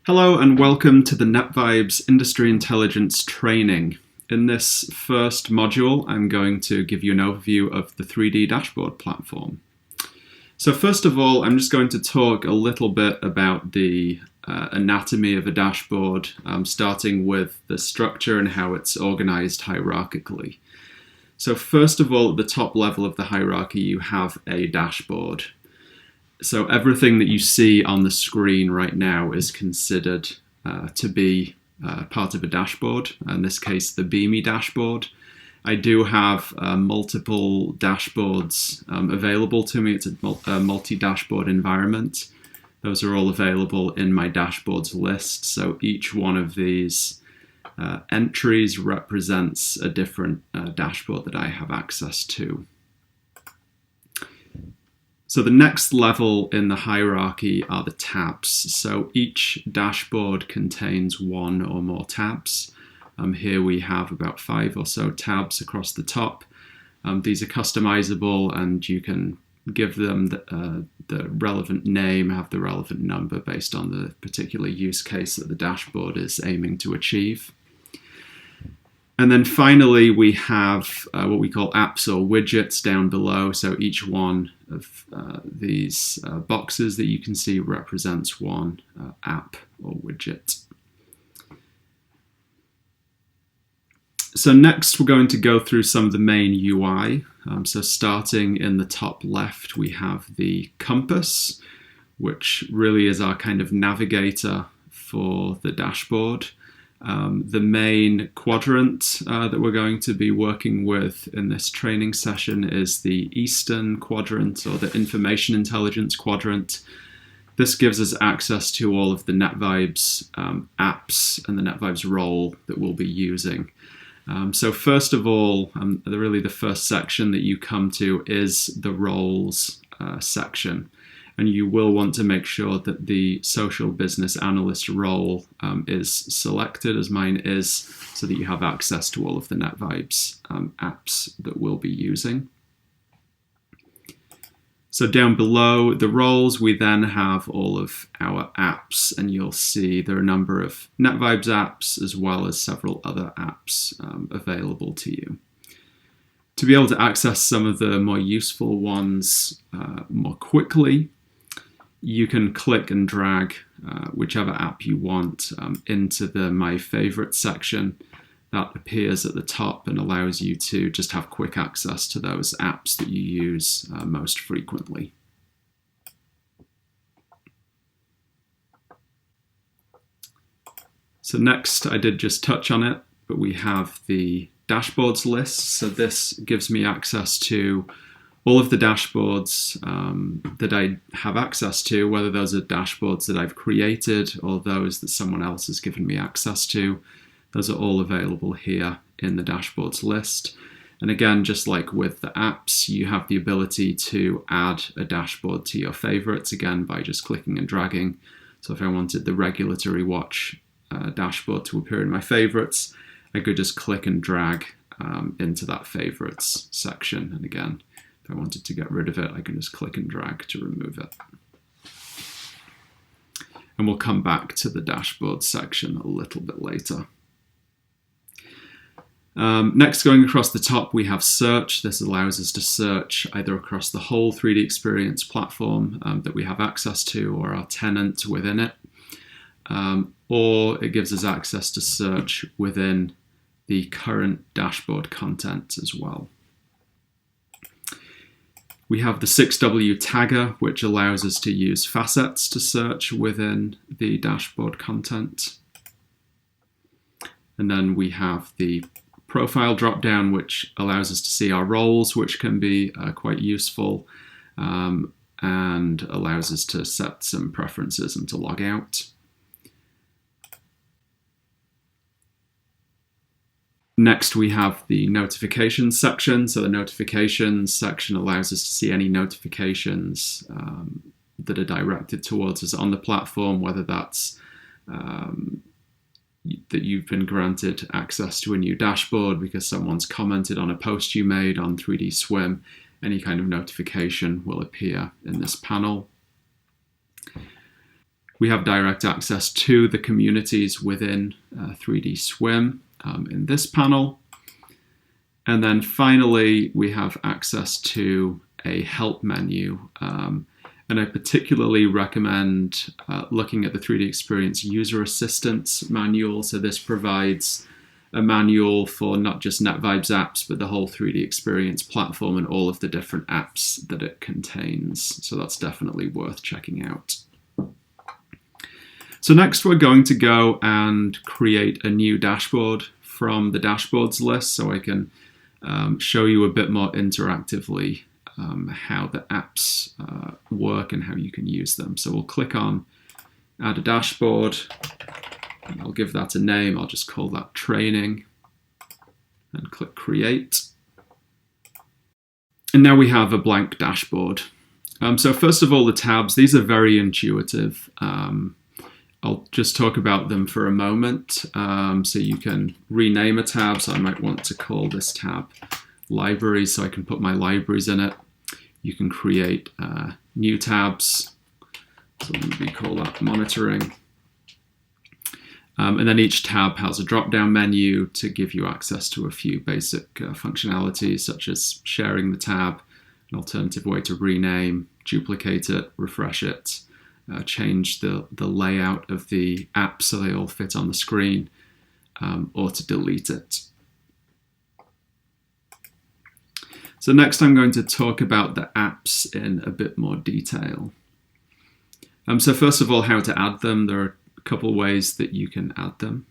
Hello and welcome to the NETVIBES Industry Intelligence training. In this first module, I'm going to give you an overview of the 3D dashboard platform. So first of all, I'm just going to talk a little bit about the anatomy of a dashboard, starting with the structure and how it's organized hierarchically. So first of all, at the top level of the hierarchy, you have a dashboard. So everything that you see on the screen right now is considered to be part of a dashboard, in this case the Beamy dashboard. I do have multiple dashboards available to me. It's a multi-dashboard environment. Those are all available in my dashboards list. So each one of these entries represents a different dashboard that I have access to. So the next level in the hierarchy are the tabs. So each dashboard contains one or more tabs. Here we have about 5 or so tabs across the top. These are customizable and you can give them the relevant name, have the relevant number based on the particular use case that the dashboard is aiming to achieve. And then finally, we have what we call apps or widgets down below. So each one of these boxes that you can see represents one app or widget. So next, we're going to go through some of the main UI. So starting in the top left, we have the compass, which really is our kind of navigator for the dashboard. The main quadrant that we're going to be working with in this training session is the Eastern quadrant, or the Information Intelligence quadrant. This gives us access to all of the NETVIBES apps and the NETVIBES role that we'll be using. So first of all, really the first section that you come to is the roles section. And you will want to make sure that the social business analyst role is selected, as mine is, so that you have access to all of the NETVIBES apps that we'll be using. So down below the roles, we then have all of our apps, and you'll see there are a number of NETVIBES apps as well as several other apps available to you. To be able to access some of the more useful ones more quickly, you can click and drag whichever app you want into the My Favorites section. That appears at the top and allows you to just have quick access to those apps that you use most frequently. So next, I did just touch on it, but we have the dashboards list. So this gives me access to all of the dashboards that I have access to, whether those are dashboards that I've created or those that someone else has given me access to. Those are all available here in the dashboards list. And again, just like with the apps, you have the ability to add a dashboard to your favorites, again, by just clicking and dragging. So if I wanted the regulatory watch dashboard to appear in my favorites, I could just click and drag into that favorites section. And again, if I wanted to get rid of it, I can just click and drag to remove it. And we'll come back to the dashboard section a little bit later. Next, going across the top, we have search. This allows us to search either across the whole 3D Experience platform that we have access to, or our tenant within it, or it gives us access to search within the current dashboard content as well. We have the 6W tagger, which allows us to use facets to search within the dashboard content. And then we have the profile dropdown, which allows us to see our roles, which can be quite useful, and allows us to set some preferences and to log out. Next, we have the notifications section. So the notifications section allows us to see any notifications that are directed towards us on the platform, whether that's that you've been granted access to a new dashboard because someone's commented on a post you made on 3D Swim. Any kind of notification will appear in this panel. We have direct access to the communities within 3D Swim in this panel. And then finally, we have access to a help menu. And I particularly recommend looking at the 3D Experience User Assistance Manual. So this provides a manual for not just NetVibes apps, but the whole 3D Experience platform and all of the different apps that it contains. So that's definitely worth checking out. So next we're going to go and create a new dashboard from the dashboards list so I can show you a bit more interactively how the apps work and how you can use them. So we'll click on Add a Dashboard. I'll give that a name. I'll just call that Training and click Create. And now we have a blank dashboard. So first of all, the tabs, these are very intuitive. I'll just talk about them for a moment. So you can rename a tab. So I might want to call this tab Libraries, so I can put my libraries in it. You can create new tabs. So we call that Monitoring. And then each tab has a drop-down menu to give you access to a few basic functionalities, such as sharing the tab, an alternative way to rename, duplicate it, refresh it, change the layout of the app so they all fit on the screen, or to delete it. So next I'm going to talk about the apps in a bit more detail. So first of all, how to add them. There are a couple ways that you can add them.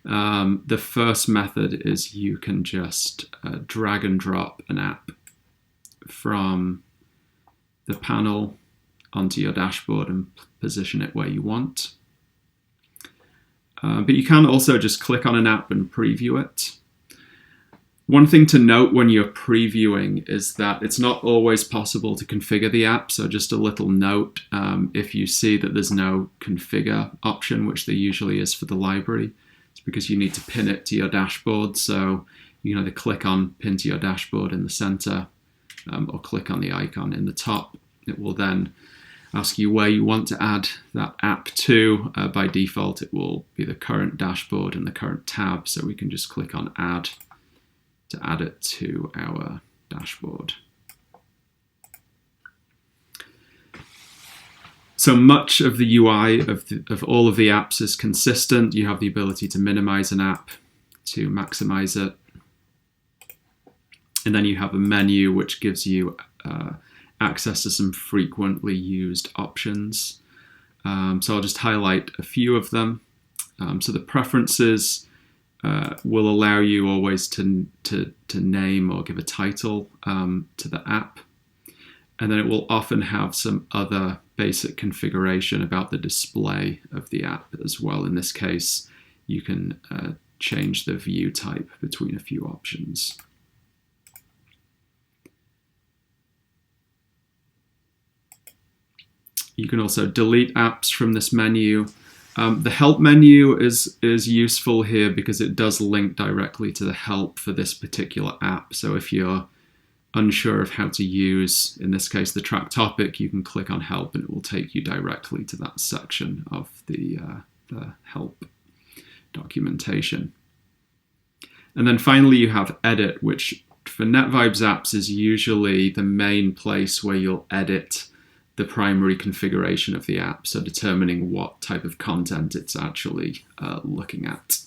The first method is you can just drag and drop an app from the panel onto your dashboard and position it where you want. But you can also just click on an app and preview it. One thing to note when you're previewing is that it's not always possible to configure the app. So just a little note, if you see that there's no configure option, which there usually is for the library, it's because you need to pin it to your dashboard. So you can either click on Pin to your dashboard in the center or click on the icon in the top. It will then ask you where you want to add that app to. By default, it will be the current dashboard and the current tab. So we can just click on Add to add it to our dashboard. So much of the UI of all of the apps is consistent. You have the ability to minimize an app, to maximize it. And then you have a menu which gives you access to some frequently used options. So I'll just highlight a few of them. So the preferences will allow you always to name or give a title to the app. And then it will often have some other basic configuration about the display of the app as well. In this case, you can change the view type between a few options. You can also delete apps from this menu. The help menu is useful here because it does link directly to the help for this particular app. So if you're unsure of how to use, in this case, the track topic, you can click on help and it will take you directly to that section of the help documentation. And then finally you have edit, which for NetVibes apps is usually the main place where you'll edit the primary configuration of the app, so determining what type of content it's actually looking at.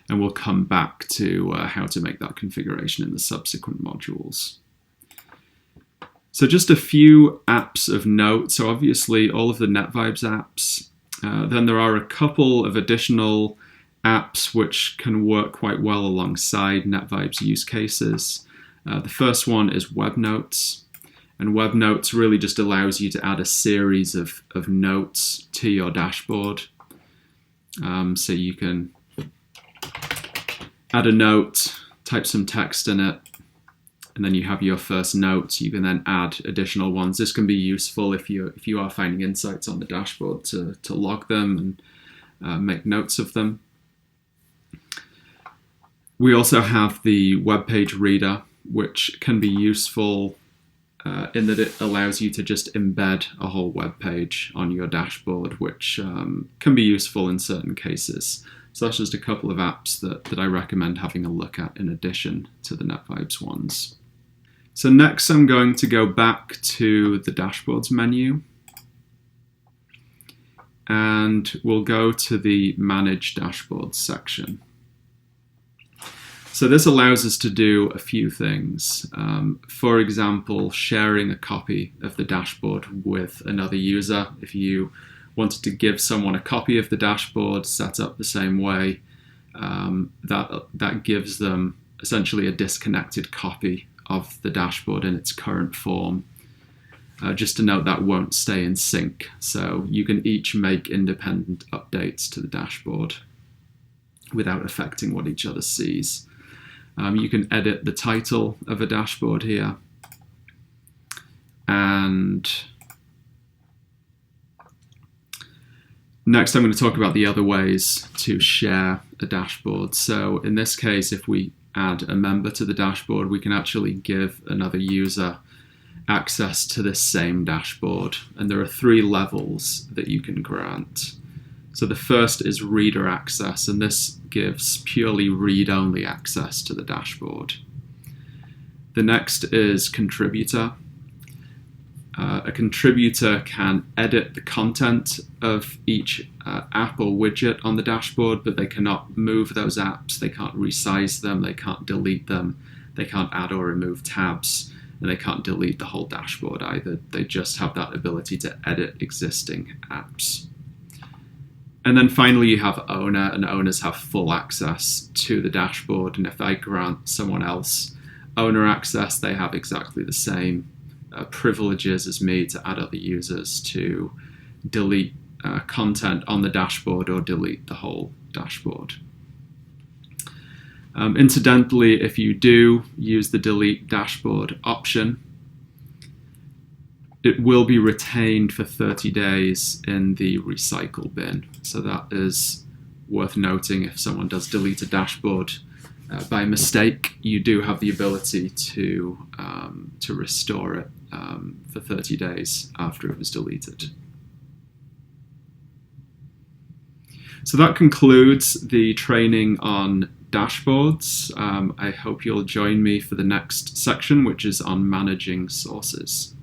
And we'll come back to how to make that configuration in the subsequent modules. So just a few apps of note. So obviously all of the NetVibes apps. Then there are a couple of additional apps which can work quite well alongside NetVibes use cases. The first one is Web Notes. And Web Notes really just allows you to add a series of notes to your dashboard. So you can add a note, type some text in it, and then you have your first note. You can then add additional ones. This can be useful if you are finding insights on the dashboard to log them and make notes of them. We also have the web page reader, which can be useful in that it allows you to just embed a whole web page on your dashboard, which can be useful in certain cases. So that's just a couple of apps that I recommend having a look at in addition to the NetVibes ones. So next I'm going to go back to the dashboards menu, and we'll go to the Manage Dashboards section. So this allows us to do a few things. For example, sharing a copy of the dashboard with another user. If you wanted to give someone a copy of the dashboard set up the same way, that gives them essentially a disconnected copy of the dashboard in its current form. Just to note, that won't stay in sync, so you can each make independent updates to the dashboard without affecting what each other sees. You can edit the title of a dashboard here, and next I'm going to talk about the other ways to share a dashboard. So in this case, if we add a member to the dashboard, we can actually give another user access to this same dashboard, and there are 3 levels that you can grant. So the first is reader access, and this gives purely read-only access to the dashboard. The next is contributor. A contributor can edit the content of each app or widget on the dashboard, but they cannot move those apps, they can't resize them, they can't delete them, they can't add or remove tabs, and they can't delete the whole dashboard either. They just have that ability to edit existing apps. And then finally you have owner, and owners have full access to the dashboard, and if I grant someone else owner access, they have exactly the same privileges as me to add other users, to delete content on the dashboard or delete the whole dashboard. Incidentally, if you do use the delete dashboard option, it will be retained for 30 days in the recycle bin. So that is worth noting. If someone does delete a dashboard by mistake, you do have the ability to restore it for 30 days after it was deleted. So that concludes the training on dashboards. I hope you'll join me for the next section, which is on managing sources.